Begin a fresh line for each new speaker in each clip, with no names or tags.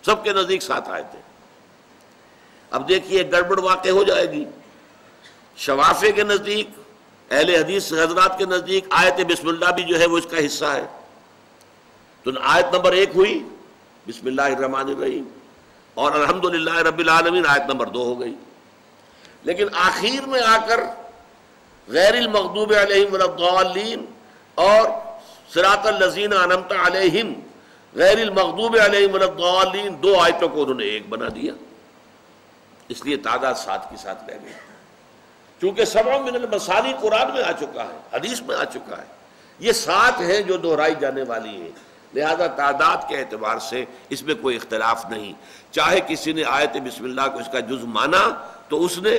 سب کے نزدیک 7 آیتیں. اب دیکھیے گڑبڑ واقع ہو جائے گی. شوافے کے نزدیک، اہل حدیث حضرات کے نزدیک آیت بسم اللہ بھی جو ہے وہ اس کا حصہ ہے. تو آیت نمبر 1 ہوئی بسم اللہ الرحمن الرحیم، اور الحمدللہ رب العالمین آیت نمبر 2 ہو گئی. لیکن آخر میں آ کر غیر المغضوب علیہم ولا الضالین اور صراط الذین انعمت علیہم غیر المغضوب علیہم ولا الضالین 2 آیتوں کو انہوں نے ایک بنا دیا. اس لیے تعداد 7 کی 7 رہ گئی. چونکہ 7 من المثانی قرآن میں آ چکا ہے، حدیث میں آ چکا ہے. یہ 7 ہیں جو دہرائی جانے والی ہیں، لہذا تعداد کے اعتبار سے اس میں کوئی اختلاف نہیں. چاہے کسی نے آیت بسم اللہ کو اس کا جز مانا تو اس نے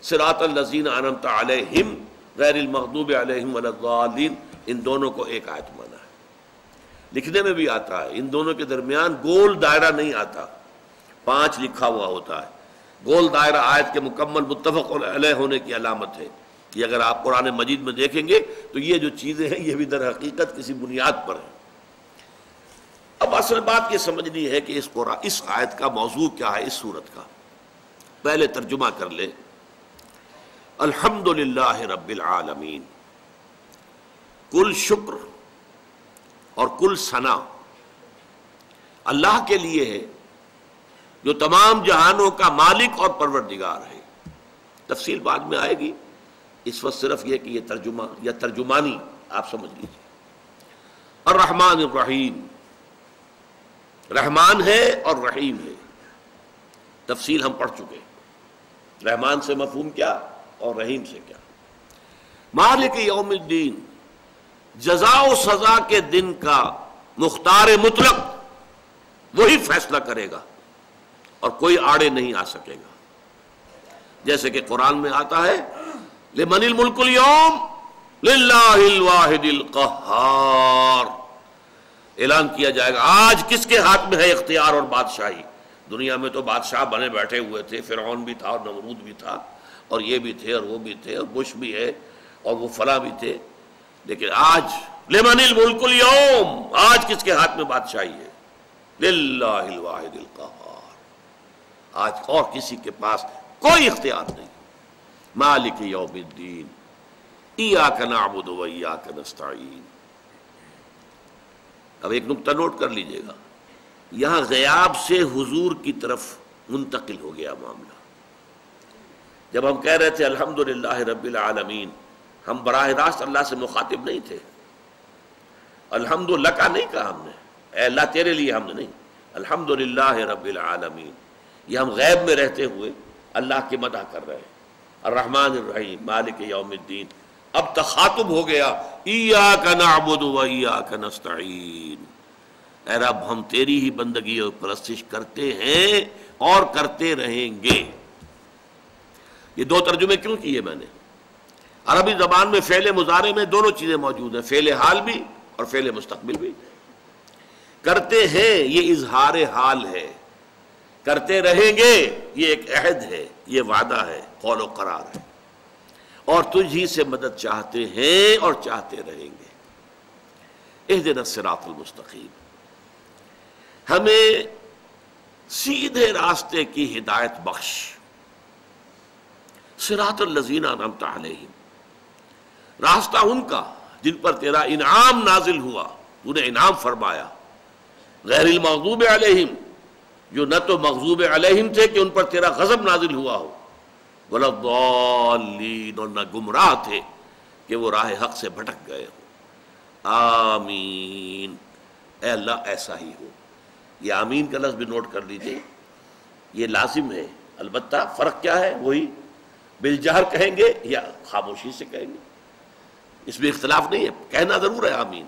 صراط الذین انعمت علیہم غیر المغضوب علیہم ولا الضالین ان دونوں کو ایک آیت مانا ہے. لکھنے میں بھی آتا ہے، ان دونوں کے درمیان گول دائرہ نہیں آتا، 5 لکھا ہوا ہوتا ہے. گول دائرہ آیت کے مکمل متفق علیہ ہونے کی علامت ہے. یہ اگر آپ قرآن مجید میں دیکھیں گے تو یہ جو چیزیں ہیں یہ بھی در حقیقت کسی بنیاد پر ہیں. اب اصل بات یہ سمجھنی ہے کہ اس آیت کا موضوع کیا ہے. اس سورت کا پہلے ترجمہ کر لیں. الحمدللہ رب العالمین، کل شکر اور کل ثنا اللہ کے لیے ہے جو تمام جہانوں کا مالک اور پروردگار ہے. تفصیل بعد میں آئے گی، اس وقت صرف یہ کہ یہ ترجمہ یا ترجمانی آپ سمجھ لیجیے. الرحمن الرحیم، رحمان ہے اور رحیم ہے. تفصیل ہم پڑھ چکے. رحمان سے مفہوم کیا اور رحیم سے کیا. مالک یوم الدین، جزا و سزا کے دن کا مختار مطلق، وہی فیصلہ کرے گا اور کوئی آڑے نہیں آ سکے گا. جیسے کہ قرآن میں آتا ہے لمن الملک اليوم للہ الواحد القہار، اعلان کیا جائے گا آج کس کے ہاتھ میں ہے اختیار اور بادشاہی. دنیا میں تو بادشاہ بنے بیٹھے ہوئے تھے، فرعون بھی تھا اور نمرود بھی تھا اور یہ بھی تھے اور وہ بھی تھے اور بش بھی ہے اور وہ فلاں بھی تھے. لیکن آج لمن الملک اليوم، آج کس کے ہاتھ میں بادشاہی ہے؟ للہ الواحد القہار، آج اور کسی کے پاس کوئی اختیار نہیں. مالک یوم الدین، ایاک نعبد و ایاک نستعین. اب ایک نقطہ نوٹ کر لیجئے گا، یہاں غیاب سے حضور کی طرف منتقل ہو گیا معاملہ. جب ہم کہہ رہے تھے الحمدللہ رب العالمین، ہم براہ راست اللہ سے مخاطب نہیں تھے. الحمدللہ کا نہیں کہا ہم نے، اے اللہ تیرے لیے ہم نے نہیں. الحمدللہ رب العالمین، یہ ہم غیب میں رہتے ہوئے اللہ کی مدح کر رہے ہیں. الرحمن الرحیم مالک یوم الدین، اب تخاطب ہو گیا ایاک نعبد و ایاک نستعین. اے رب ہم تیری ہی بندگی اور پرستش کرتے ہیں اور کرتے رہیں گے. یہ 2 ترجمے کیوں کیے میں نے؟ عربی زبان میں فعل مضارع میں دونوں چیزیں موجود ہیں، فعل حال بھی اور فعل مستقبل بھی. کرتے ہیں یہ اظہار حال ہے، کرتے رہیں گے یہ ایک عہد ہے، یہ وعدہ ہے، قول و قرار ہے. اور تجھ ہی سے مدد چاہتے ہیں اور چاہتے رہیں گے. اہدنا الصراط المستقیم، ہمیں سیدھے راستے کی ہدایت بخش. صراط الذین انعمت علیہم، راستہ ان کا جن پر تیرا انعام نازل ہوا، تو نے انعام فرمایا. غیر المغضوب علیہم، جو نہ تو مغضوب علیہم تھے کہ ان پر تیرا غضب نازل ہوا ہو، ولا الضالین، اور نہ گمراہ تھے کہ وہ راہ حق سے بھٹک گئے ہو. آمین، اے اللہ ایسا ہی ہو. یہ آمین کا لفظ بھی نوٹ کر لیجیے، یہ لازم ہے. البتہ فرق کیا ہے؟ وہی بالجہر کہیں گے یا خاموشی سے کہیں گے، اس میں اختلاف نہیں ہے. کہنا ضرور ہے آمین.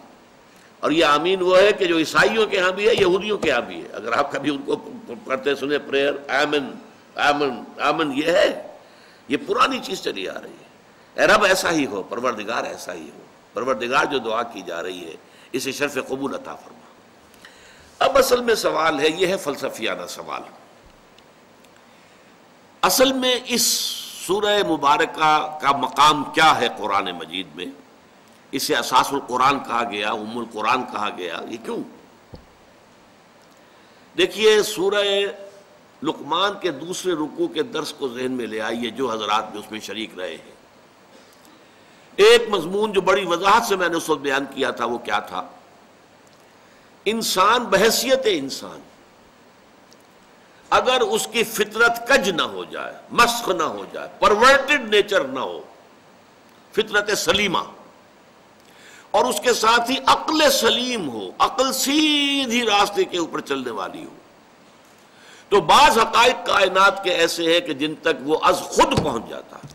اور یہ آمین وہ ہے کہ جو عیسائیوں کے ہاں بھی ہے، یہودیوں کے ہاں بھی ہے. اگر آپ کبھی ان کو کرتے سنیں پریئر آمین آمین آمین، یہ ہے، یہ پرانی چیز چلی آ رہی ہے. اے رب ایسا ہی ہو، پروردگار ایسا ہی ہو. پروردگار جو دعا کی جا رہی ہے اسے شرف قبول عطا فرما. اب اصل میں سوال ہے، یہ ہے فلسفیانہ سوال. اصل میں اس سورہ مبارکہ کا مقام کیا ہے قرآن مجید میں؟ اسے اساس القرآن کہا گیا، ام القرآن کہا گیا، یہ کیوں؟ دیکھیے سورہ لقمان کے دوسرے رکوع کے درس کو ذہن میں لے آئیے جو حضرات بھی اس میں شریک رہے ہیں. ایک مضمون جو بڑی وضاحت سے میں نے اس وقت بیان کیا تھا وہ کیا تھا؟ انسان بحیثیت انسان اگر اس کی فطرت کج نہ ہو جائے، مسخ نہ ہو جائے، پرورٹڈ نیچر نہ ہو، فطرت سلیمہ، اور اس کے ساتھ ہی عقل سلیم ہو، عقل سیدھی راستے کے اوپر چلنے والی ہو، تو بعض حقائق کائنات کے ایسے ہیں کہ جن تک وہ از خود پہنچ جاتا ہے.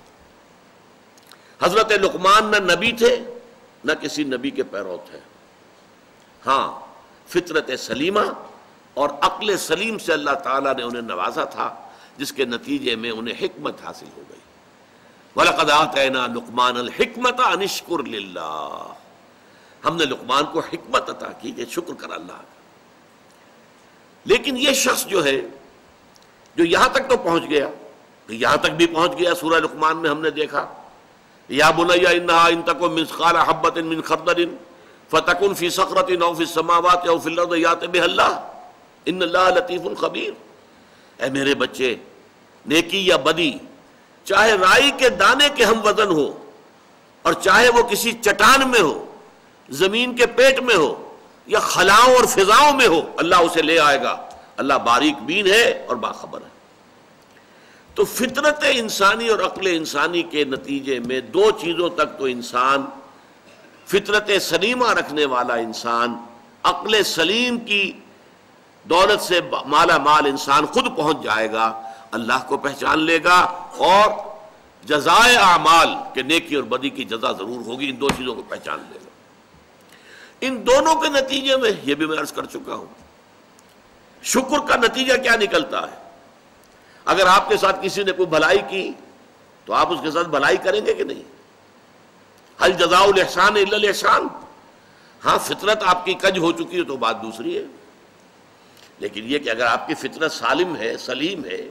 حضرت لقمان نہ نبی تھے نہ کسی نبی کے پیرو تھے، ہاں فطرت سلیمہ اور عقل سلیم سے اللہ تعالیٰ نے انہیں نوازا تھا، جس کے نتیجے میں انہیں حکمت حاصل ہو گئی. وَلَقَدْ آتَيْنَا لُقْمَانَ الْحِكْمَةَ أَنِ اشْكُرْ لِلَّهِ، ہم نے لقمان کو حکمت عطا کی کہ شکر کر اللہ کا. لیکن یہ شخص جو ہے جو یہاں تک تو پہنچ گیا، یہاں تک بھی پہنچ گیا. سورہ لقمان میں ہم نے دیکھا یا بنی انہا ان تکن مثقال حبۃ من خردل فتکن فی صخرۃ او فی السماوات او فی الارض یأت بها اللہ ان اللہ لطیف خبیر. اے میرے بچے، نیکی یا بدی چاہے رائی کے دانے کے ہم وزن ہو اور چاہے وہ کسی چٹان میں ہو، زمین کے پیٹ میں ہو یا خلاؤں اور فضاؤں میں ہو، اللہ اسے لے آئے گا. اللہ باریک بین ہے اور باخبر ہے. تو فطرت انسانی اور عقل انسانی کے نتیجے میں دو چیزوں تک تو انسان، فطرت سلیمہ رکھنے والا انسان، عقل سلیم کی دولت سے مالا مال انسان خود پہنچ جائے گا، اللہ کو پہچان لے گا اور جزائے اعمال کہ نیکی اور بدی کی جزا ضرور ہوگی. ان دو چیزوں کو پہچان لے گا. ان دونوں کے نتیجے میں یہ بھی میں عرض کر چکا ہوں، شکر کا نتیجہ کیا نکلتا ہے؟ اگر آپ کے ساتھ کسی نے کوئی بھلائی کی تو آپ اس کے ساتھ بھلائی کریں گے کہ نہیں؟ ہل جزاء الاحسان الا الاحسان. ہاں فطرت آپ کی کج ہو چکی ہے تو بات دوسری ہے، لیکن یہ کہ اگر آپ کی فطرت سالم ہے، سلیم ہے،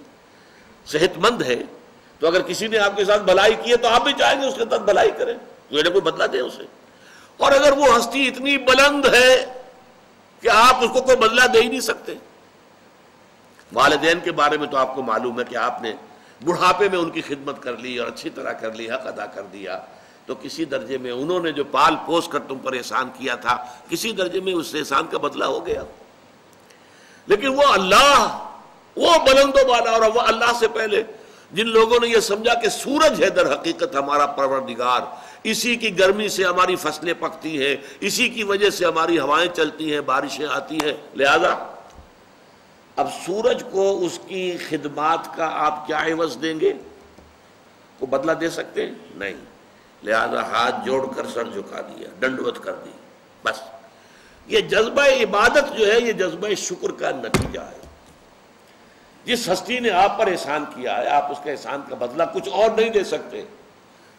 صحت مند ہے، تو اگر کسی نے آپ کے ساتھ بھلائی کی ہے تو آپ بھی چاہیں گے اس کے ساتھ بھلائی کریں، کوئی بدلہ دیں اسے. اور اگر وہ ہستی اتنی بلند ہے کہ آپ اس کو کوئی بدلہ دے ہی نہیں سکتے. والدین کے بارے میں تو آپ کو معلوم ہے کہ آپ نے بڑھاپے میں ان کی خدمت کر لی اور اچھی طرح کر لی، حق ادا کر دیا، تو کسی درجے میں انہوں نے جو پال پوس کر تم پر احسان کیا تھا، کسی درجے میں اس احسان کا بدلہ ہو گیا. لیکن وہ اللہ، وہ بلند و بالا، اور وہ اللہ سے پہلے جن لوگوں نے یہ سمجھا کہ سورج ہے در حقیقت ہمارا پروردگار، اسی کی گرمی سے ہماری فصلیں پکتی ہیں، اسی کی وجہ سے ہماری ہوائیں چلتی ہیں، بارشیں آتی ہیں، لہذا اب سورج کو اس کی خدمات کا آپ کیا عوض دیں گے؟ کو بدلہ دے سکتے ہیں؟ نہیں. لہذا ہاتھ جوڑ کر سر جھکا دیا، ڈنڈوت کر دی. بس یہ جذبہ عبادت جو ہے یہ جذبہ شکر کا نتیجہ ہے. جس ہستی نے آپ پر احسان کیا ہے، آپ اس کے احسان کا بدلہ کچھ اور نہیں دے سکتے،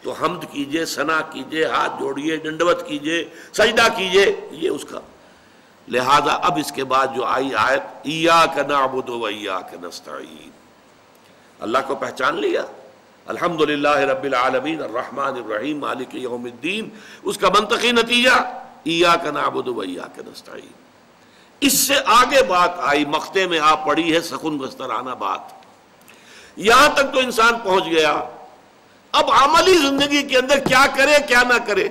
تو حمد کیجئے، ثنا کیجئے، ہاتھ جوڑیے، ڈنڈوت کیجئے، سجدہ کیجئے، یہ اس کا. لہذا اب اس کے بعد جو آئی آیت ایاک نعبد و ایاک نستعین، اللہ کو پہچان لیا، الحمدللہ رب العالمین الرحمن الرحیم مالک یوم الدین، اس کا منطقی نتیجہ ایاک نعبد و ایاک نستعین. اس سے آگے بات آئی، مقطع میں آپ پڑھی ہے سخن بسترانہ بات. یہاں تک تو انسان پہنچ گیا، اب عملی زندگی کے اندر کیا کرے کیا نہ کرے.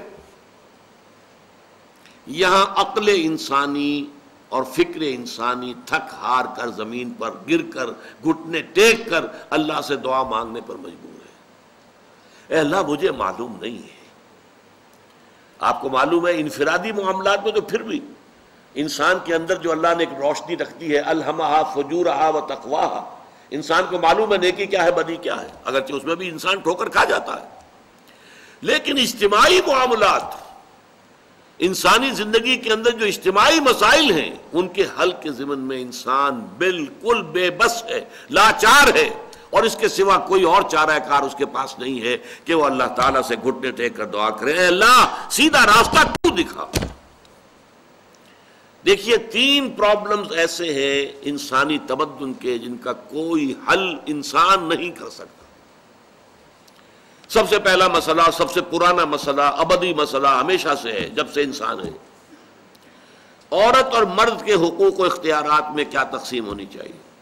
یہاں عقل انسانی اور فکر انسانی تھک ہار کر زمین پر گر کر گھٹنے ٹیک کر اللہ سے دعا مانگنے پر مجبور ہے. اے اللہ مجھے معلوم نہیں ہے. آپ کو معلوم ہے انفرادی معاملات میں تو پھر بھی انسان کے اندر جو اللہ نے ایک روشنی رکھتی ہے، الہمہا فجورہا و تقواہا، انسان کو معلوم ہے نیکی کیا ہے بدی کیا ہے، اگرچہ اس میں بھی انسان ٹھوکر کھا جاتا ہے. لیکن اجتماعی معاملات، انسانی زندگی کے اندر جو اجتماعی مسائل ہیں، ان کے حل کے ضمن میں انسان بالکل بے بس ہے، لاچار ہے، اور اس کے سوا کوئی اور چارہ کار اس کے پاس نہیں ہے کہ وہ اللہ تعالیٰ سے گھٹنے ٹیک کر دعا کرے، اے اللہ سیدھا راستہ تو دکھا. دیکھیے 3 پرابلمز ایسے ہیں انسانی تمدن کے جن کا کوئی حل انسان نہیں کر سکتا. سب سے پہلا مسئلہ، سب سے پرانا مسئلہ، ابدی مسئلہ ہمیشہ سے ہے، جب سے انسان ہے، عورت اور مرد کے حقوق و اختیارات میں کیا تقسیم ہونی چاہیے.